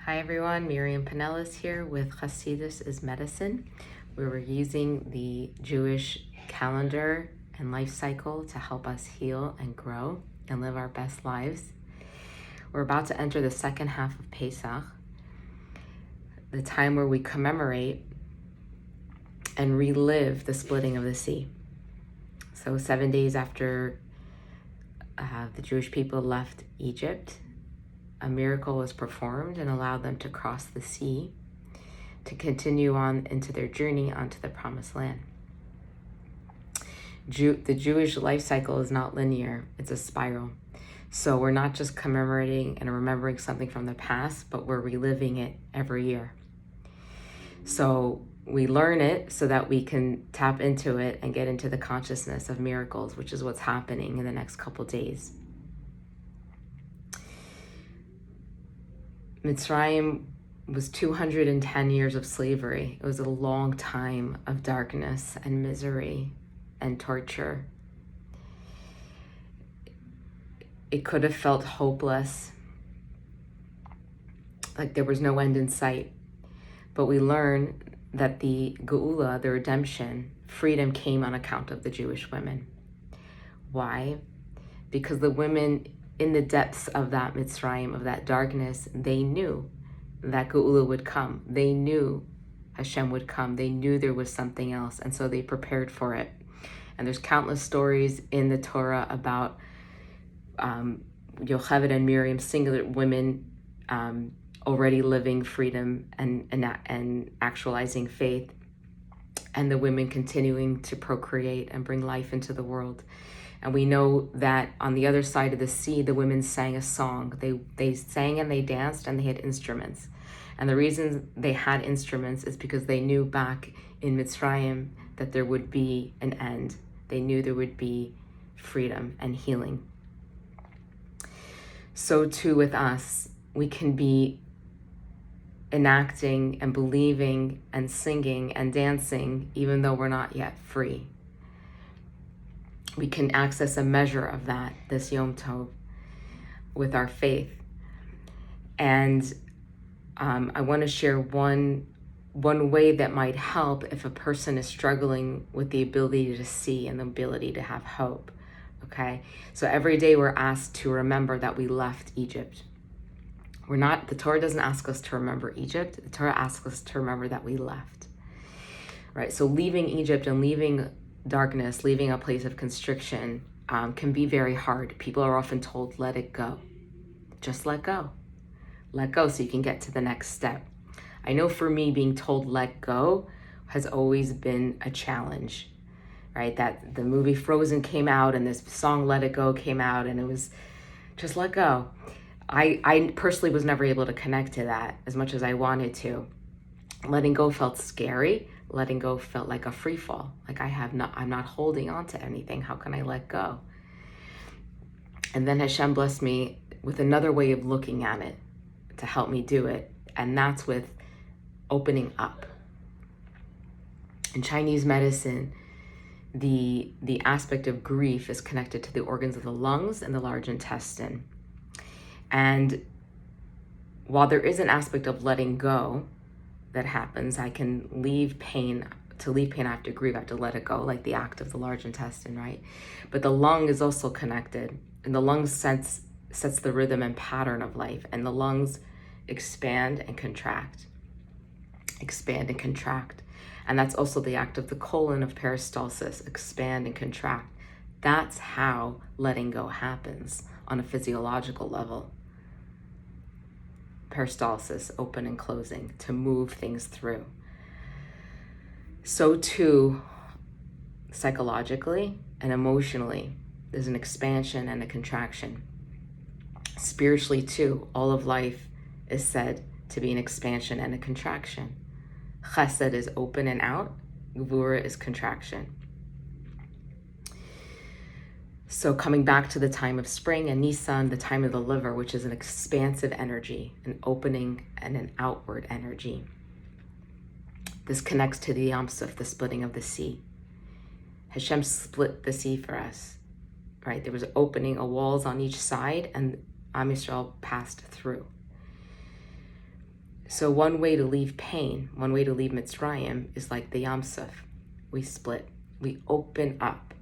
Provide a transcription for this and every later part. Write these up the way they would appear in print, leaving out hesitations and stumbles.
Hi everyone, Miriam Pinellas here with Chassidus is Medicine, where we're using the Jewish calendar and life cycle to help us heal and grow and live our best lives. We're about to enter the second half of Pesach, the time where we commemorate and relive the splitting of the sea. So 7 days after the Jewish people left Egypt, a miracle was performed and allowed them to cross the sea to continue on into their journey onto the promised land. The Jewish life cycle is not linear, it's a spiral. So we're not just commemorating and remembering something from the past, but we're reliving it every year. So we learn it so that we can tap into it and get into the consciousness of miracles, which is what's happening in the next couple days. Mitzrayim was 210 years of slavery. It was a long time of darkness and misery and torture. It could have felt hopeless, like there was no end in sight. But we learn that the Geula, the redemption, freedom came on account of the Jewish women. Why? Because the women in the depths of that Mitzrayim, of that darkness, they knew that Geula would come. They knew Hashem would come. They knew there was something else, and so they prepared for it. And there's countless stories in the Torah about Yocheved and Miriam, singular women, already living freedom and actualizing faith, and the women continuing to procreate and bring life into the world. And we know that on the other side of the sea, the women sang a song. They sang and they danced and they had instruments. And the reason they had instruments is because they knew back in Mitzrayim that there would be an end. They knew there would be freedom and healing. So too with us, we can be enacting and believing and singing and dancing even though we're not yet free. We can access a measure of that this Yom Tov with our faith. And I want to share one way that might help if a person is struggling with the ability to see and the ability to have hope. Okay? So every day we're asked to remember that we left Egypt. The Torah doesn't ask us to remember Egypt. The Torah asks us to remember that we left. Right? So leaving Egypt and leaving darkness, leaving a place of constriction can be very hard. People are often told, let it go. Just let go. Let go so you can get to the next step. I know for me, being told let go has always been a challenge, right? That the movie Frozen came out and this song Let It Go came out and it was just let go. I personally was never able to connect to that as much as I wanted to. Letting go felt scary. Letting go felt like a free fall. Like I'm not holding on to anything. How can I let go? And then Hashem blessed me with another way of looking at it to help me do it. And that's with opening up. In Chinese medicine, the aspect of grief is connected to the organs of the lungs and the large intestine. And while there is an aspect of letting go that happens, I can leave pain. To leave pain, I have to grieve, I have to let it go, like the act of the large intestine, right? But the lung is also connected, and the lungs sets the rhythm and pattern of life, and the lungs expand and contract, expand and contract. And that's also the act of the colon of peristalsis, expand and contract. That's how letting go happens on a physiological level. Peristalsis, open and closing, to move things through. So too, psychologically and emotionally, there's an expansion and a contraction. Spiritually too, all of life is said to be an expansion and a contraction. Chesed is open and out, Gvura is contraction. So coming back to the time of spring and Nisan, the time of the liver, which is an expansive energy, an opening and an outward energy. This connects to the Yam Suf, the splitting of the sea. Hashem split the sea for us, right? There was an opening, a walls on each side, and Am Yisrael passed through. So one way to leave pain, one way to leave Mitzrayim is like the Yam Suf. We split. We open up.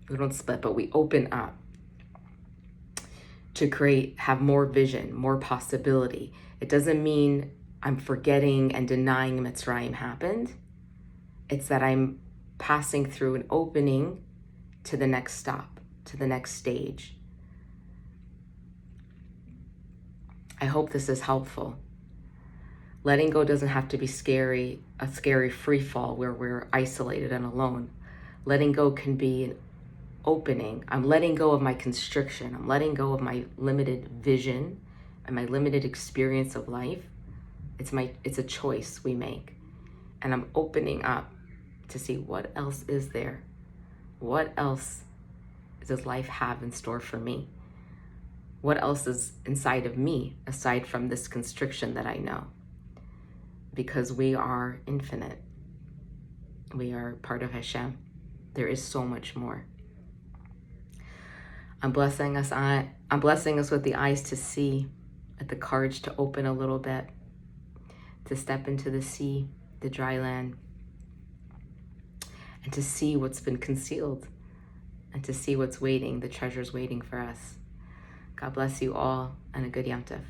We don't split, but we open up to have more vision, more possibility. It doesn't mean I'm forgetting and denying Mitzrayim happened. It's that I'm passing through an opening to the next stop, to the next stage. I hope this is helpful. Letting go doesn't have to be scary, a scary free fall where we're isolated and alone. Letting go can be an opening. I'm letting go of my constriction. I'm letting go of my limited vision and my limited experience of life. It's a choice we make. And I'm opening up to see what else is there. What else does life have in store for me? What else is inside of me aside from this constriction that I know? Because we are infinite. We are part of Hashem. There is so much more. I'm blessing us with the eyes to see, with the courage to open a little bit, to step into the sea, the dry land, and to see what's been concealed, and to see what's waiting, the treasures waiting for us. God bless you all, and a good Yom Tov.